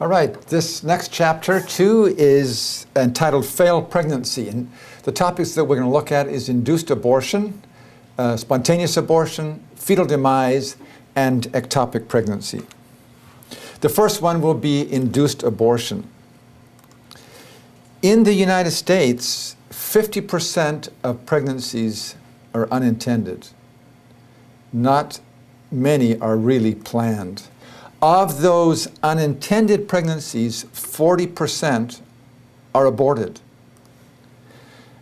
All right, this next chapter, 2, is entitled Failed Pregnancy. And the topics that we're going to look at is induced abortion, spontaneous abortion, fetal demise, and ectopic pregnancy. The first one will be induced abortion. In the United States, 50% of pregnancies are unintended. Not many are really planned. Of those unintended pregnancies, 40% are aborted.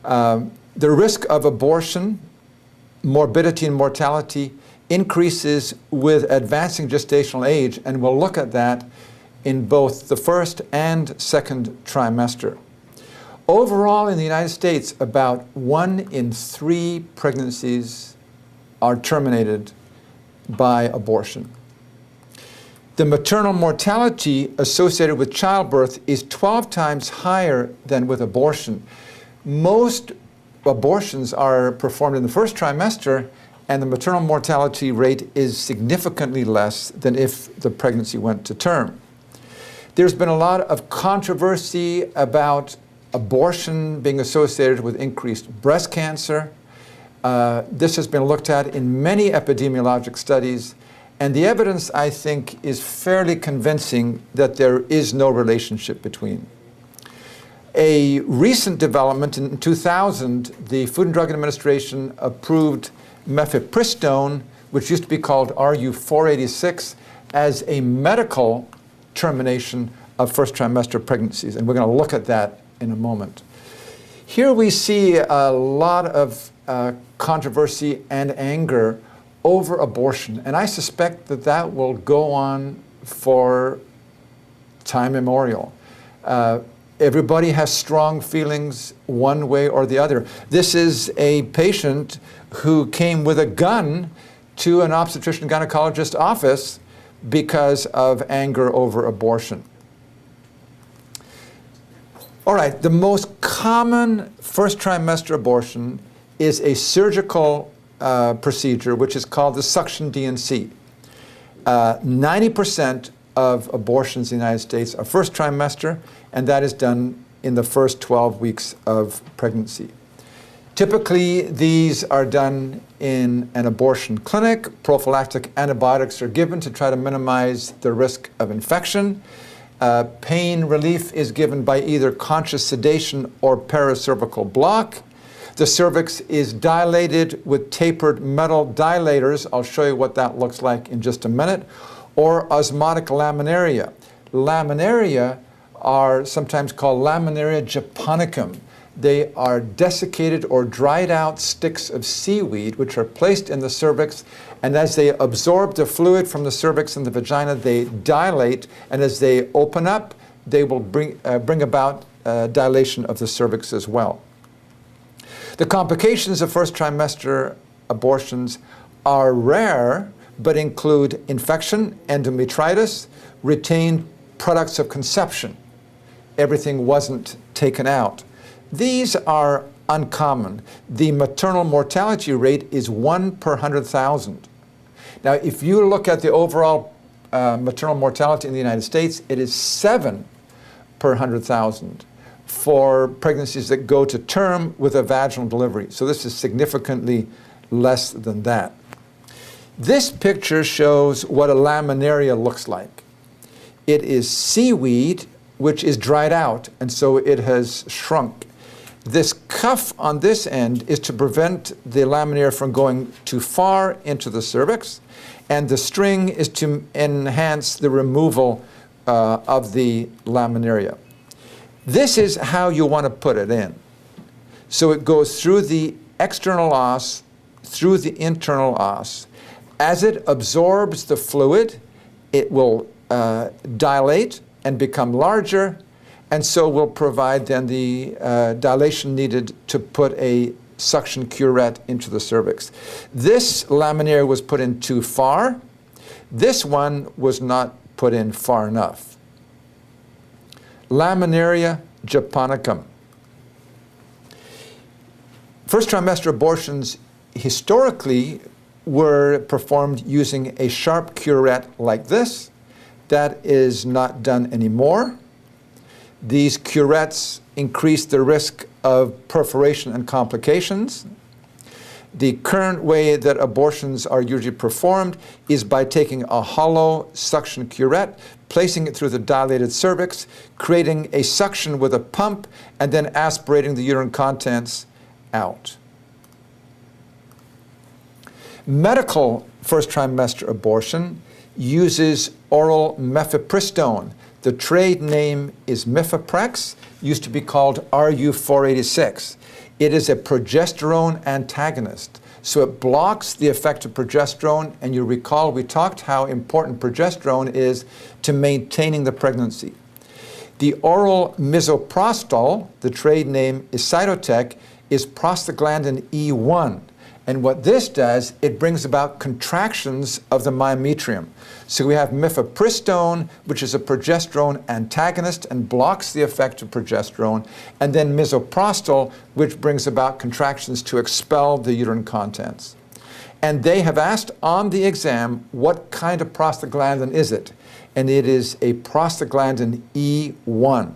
The risk of abortion, morbidity and mortality increases with advancing gestational age, and we'll look at that in both the first and second trimester. Overall, in the United States, about 1 in 3 pregnancies are terminated by abortion. The maternal mortality associated with childbirth is 12 times higher than with abortion. Most abortions are performed in the first trimester, and the maternal mortality rate is significantly less than if the pregnancy went to term. There's been a lot of controversy about abortion being associated with increased breast cancer. This has been looked at in many epidemiologic studies, and the evidence, I think, is fairly convincing that there is no relationship between. A recent development in 2000, the Food and Drug Administration approved mifepristone, which used to be called RU-486, as a medical termination of first trimester pregnancies, and we're going to look at that in a moment. Here we see a lot of controversy and anger over abortion, and I suspect that that will go on for time immemorial. Everybody has strong feelings one way or the other. This is a patient who came with a gun to an obstetrician gynecologist office because of anger over abortion. All right, the most common first trimester abortion is a surgical procedure, which is called the suction D&C. 90% of abortions in the United States are first trimester, and that is done in the first 12 weeks of pregnancy. Typically, these are done in an abortion clinic. Prophylactic antibiotics are given to try to minimize the risk of infection. Pain relief is given by either conscious sedation or paracervical block. The cervix is dilated with tapered metal dilators. I'll show you what that looks like in just a minute. Or osmotic laminaria. Laminaria are sometimes called laminaria japonicum. They are desiccated or dried out sticks of seaweed which are placed in the cervix, and as they absorb the fluid from the cervix and the vagina, they dilate, and as they open up, they will bring about dilation of the cervix as well. The complications of first trimester abortions are rare, but include infection, endometritis, retained products of conception. Everything wasn't taken out. These are uncommon. The maternal mortality rate is 1 per 100,000. Now, if you look at the overall maternal mortality in the United States, it is 7 per 100,000 for pregnancies that go to term with a vaginal delivery. So this is significantly less than that. This picture shows what a laminaria looks like. It is seaweed which is dried out, and so it has shrunk. This cuff on this end is to prevent the laminaria from going too far into the cervix, and the string is to enhance the removal of the laminaria. This is how you want to put it in. So it goes through the external os, through the internal os. As it absorbs the fluid, it will dilate and become larger, and so will provide then the dilation needed to put a suction curette into the cervix. This laminaria was put in too far. This one was not put in far enough. Laminaria japonicum. First trimester abortions historically were performed using a sharp curette like this, That is not done anymore. These curettes increase the risk of perforation and complications. The current way that abortions are usually performed is by taking a hollow suction curette, placing it through the dilated cervix, creating a suction with a pump, and then aspirating the uterine contents out. Medical first trimester abortion uses oral mifepristone. The trade name is Mifeprex, used to be called RU486. It is a progesterone antagonist, so it blocks the effect of progesterone, and you recall we talked how important progesterone is to maintaining the pregnancy. The oral misoprostol, the trade name is Cytotec, is prostaglandin E1. And what this does, it brings about contractions of the myometrium. So we have mifepristone, which is a progesterone antagonist and blocks the effect of progesterone, and then misoprostol, which brings about contractions to expel the uterine contents. And they have asked on the exam, what kind of prostaglandin is it? And it is a prostaglandin E1.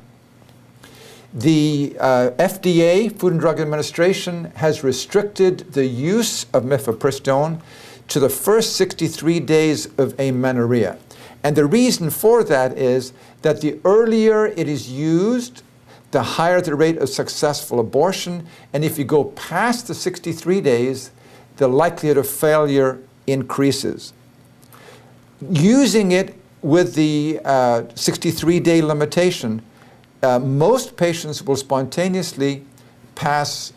The FDA, Food and Drug Administration, has restricted the use of mifepristone to the first 63 days of amenorrhea. And the reason for that is that the earlier it is used, the higher the rate of successful abortion. And if you go past the 63 days, the likelihood of failure increases. Using it with the 63-day limitation, most patients will spontaneously pass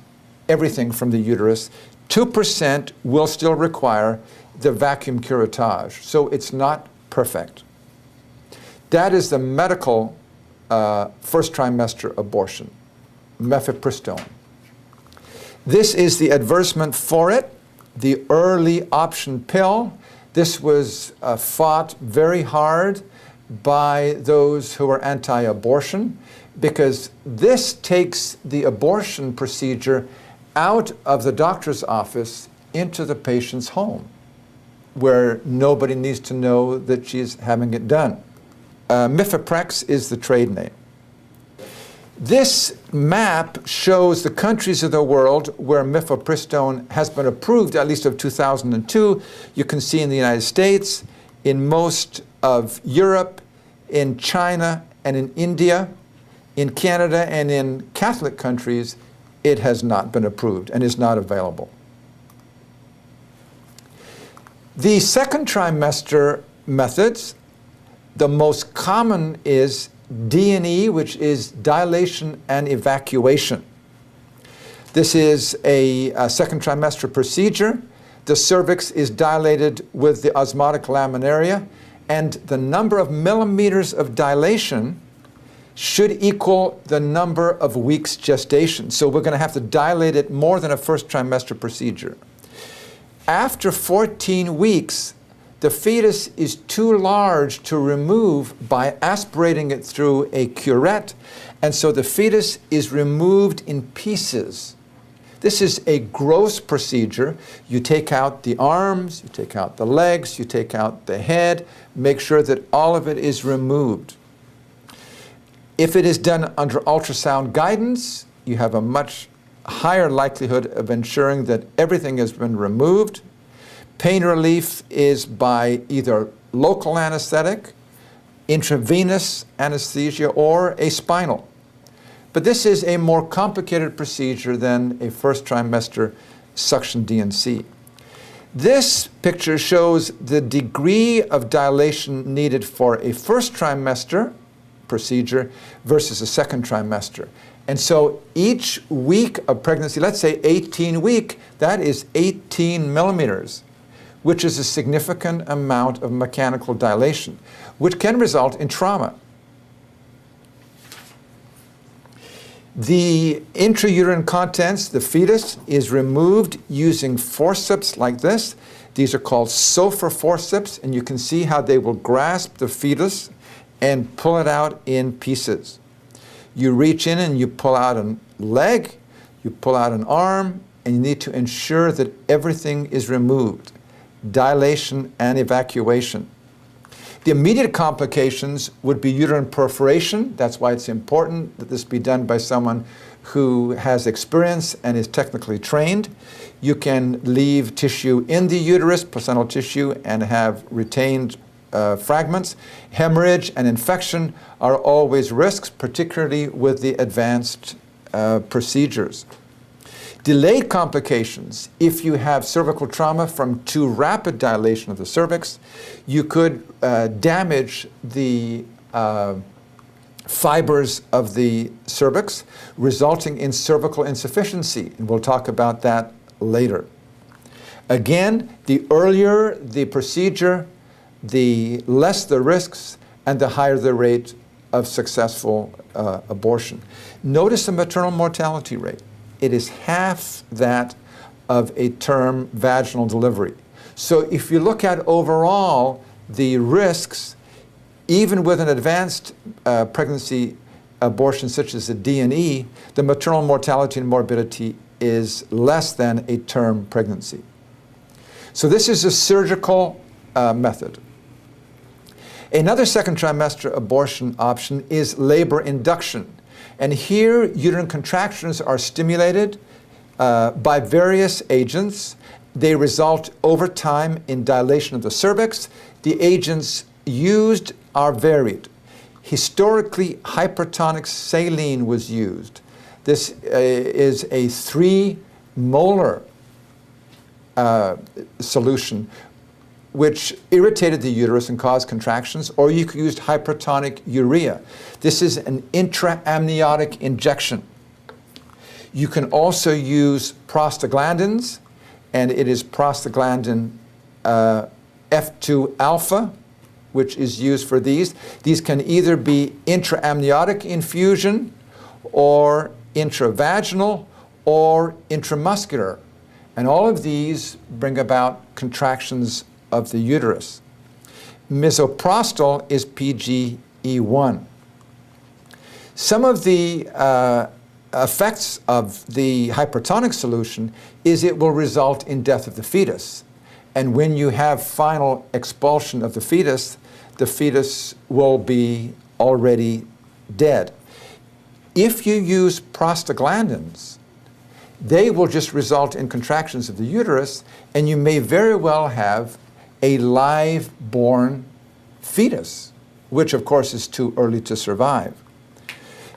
everything from the uterus. 2% will still require the vacuum curettage, so it's not perfect. That is the medical first trimester abortion, mifepristone. This is the advertisement for it, the early option pill. This was fought very hard by those who are anti-abortion, because this takes the abortion procedure out of the doctor's office into the patient's home, where nobody needs to know that she's having it done. Mifeprex is the trade name. This map shows the countries of the world where mifepristone has been approved, at least of 2002. You can see in the United States, in most of Europe, in China, and in India, in Canada, and in Catholic countries, it has not been approved and is not available. The second trimester methods, the most common is D&E, which is dilation and evacuation. This is a second trimester procedure. The cervix is dilated with the osmotic laminaria, and the number of millimeters of dilation should equal the number of weeks gestation. So we're going to have to dilate it more than a first trimester procedure. After 14 weeks, the fetus is too large to remove by aspirating it through a curette, and so the fetus is removed in pieces. This is a gross procedure. You take out the arms, you take out the legs, you take out the head, make sure that all of it is removed. If it is done under ultrasound guidance, you have a much higher likelihood of ensuring that everything has been removed. Pain relief is by either local anesthetic, intravenous anesthesia, or a spinal. But this is a more complicated procedure than a first trimester suction D&C. This picture shows the degree of dilation needed for a first trimester procedure versus a second trimester. And so each week of pregnancy, let's say 18 weeks, that is 18 millimeters, which is a significant amount of mechanical dilation, which can result in trauma. The intrauterine contents, the fetus, is removed using forceps like this. These are called Sofer forceps, and you can see how they will grasp the fetus and pull it out in pieces. You reach in and you pull out a leg, you pull out an arm, and you need to ensure that everything is removed. Dilation and evacuation. The immediate complications would be uterine perforation. That's why it's important that this be done by someone who has experience and is technically trained. You can leave tissue in the uterus, placental tissue, and have retained fragments. Hemorrhage and infection are always risks, particularly with the advanced procedures. Delayed complications, if you have cervical trauma from too rapid dilation of the cervix, you could damage the fibers of the cervix, resulting in cervical insufficiency. And we'll talk about that later. Again, the earlier the procedure, the less the risks and the higher the rate of successful abortion. Notice the maternal mortality rate. It is half that of a term vaginal delivery. So if you look at overall the risks, even with an advanced pregnancy abortion such as a D&E, the maternal mortality and morbidity is less than a term pregnancy. So this is a surgical method. Another second trimester abortion option is labor induction. And here, uterine contractions are stimulated by various agents. They result over time in dilation of the cervix. The agents used are varied. Historically, hypertonic saline was used. This is a 3 molar solution which irritated the uterus and caused contractions, or you could use hypertonic urea. This is an intraamniotic injection. You can also use prostaglandins, and it is prostaglandin F2-alpha, which is used for these. These can either be intraamniotic infusion, or intravaginal, or intramuscular. And all of these bring about contractions of the uterus. Misoprostol is PGE1. Some of the effects of the hypertonic solution is it will result in death of the fetus. And when you have final expulsion of the fetus will be already dead. If you use prostaglandins, they will just result in contractions of the uterus, and you may very well have a live-born fetus, which of course is too early to survive.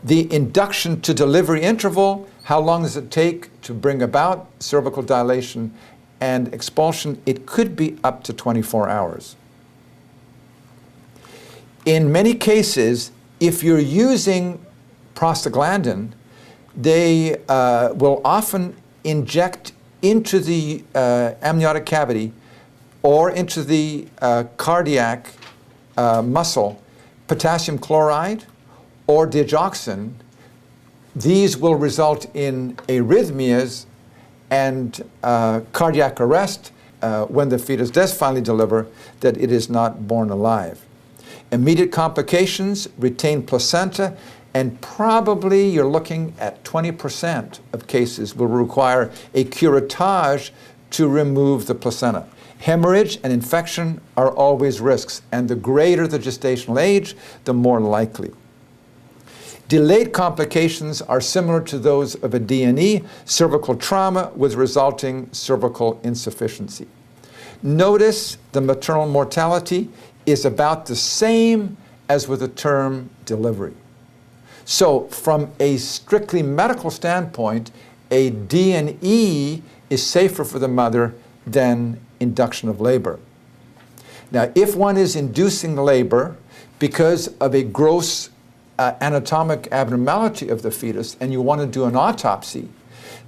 The induction to delivery interval, how long does it take to bring about cervical dilation and expulsion? It could be up to 24 hours. In many cases, if you're using prostaglandin, they will often inject into the amniotic cavity or into the cardiac muscle potassium chloride or digoxin. These will result in arrhythmias and cardiac arrest when the fetus does finally deliver, that it is not born alive. Immediate complications, retained placenta, and probably you're looking at 20% of cases will require a curettage to remove the placenta. Hemorrhage and infection are always risks, and the greater the gestational age, the more likely. Delayed complications are similar to those of a D&E, cervical trauma with resulting cervical insufficiency. Notice the maternal mortality is about the same as with a term delivery. So from a strictly medical standpoint, a D&E is safer for the mother than induction of labor. Now, if one is inducing labor because of a gross anatomic abnormality of the fetus and you want to do an autopsy,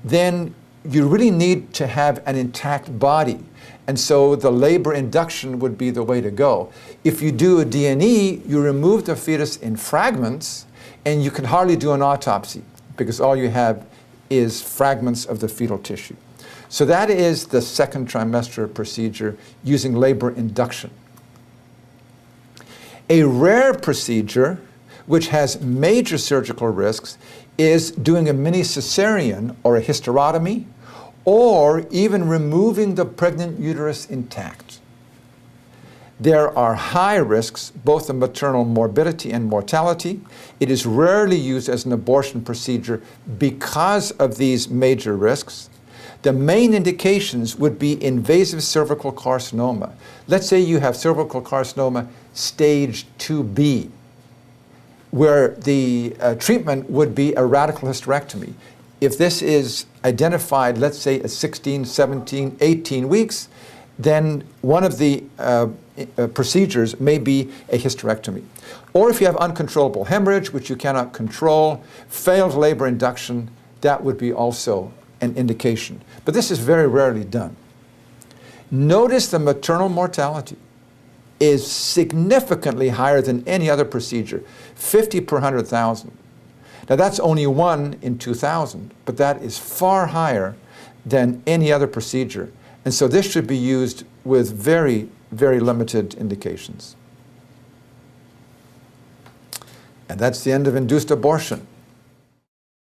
then you really need to have an intact body. And so the labor induction would be the way to go. If you do a D&E, you remove the fetus in fragments, and you can hardly do an autopsy because all you have is fragments of the fetal tissue. So that is the second trimester procedure using labor induction. A rare procedure, which has major surgical risks, is doing a mini cesarean or a hysterotomy, or even removing the pregnant uterus intact. There are high risks, both of maternal morbidity and mortality. It is rarely used as an abortion procedure because of these major risks. The main indications would be invasive cervical carcinoma. Let's say you have cervical carcinoma stage 2B, where the treatment would be a radical hysterectomy. If this is identified, let's say at 16, 17, 18 weeks, then one of the procedures may be a hysterectomy. Or if you have uncontrollable hemorrhage, which you cannot control, failed labor induction, that would be also an indication. But this is very rarely done. Notice the maternal mortality is significantly higher than any other procedure, 50 per 100,000. Now that's only 1 in 2,000, but that is far higher than any other procedure. And so this should be used with very, very limited indications. And that's the end of induced abortion.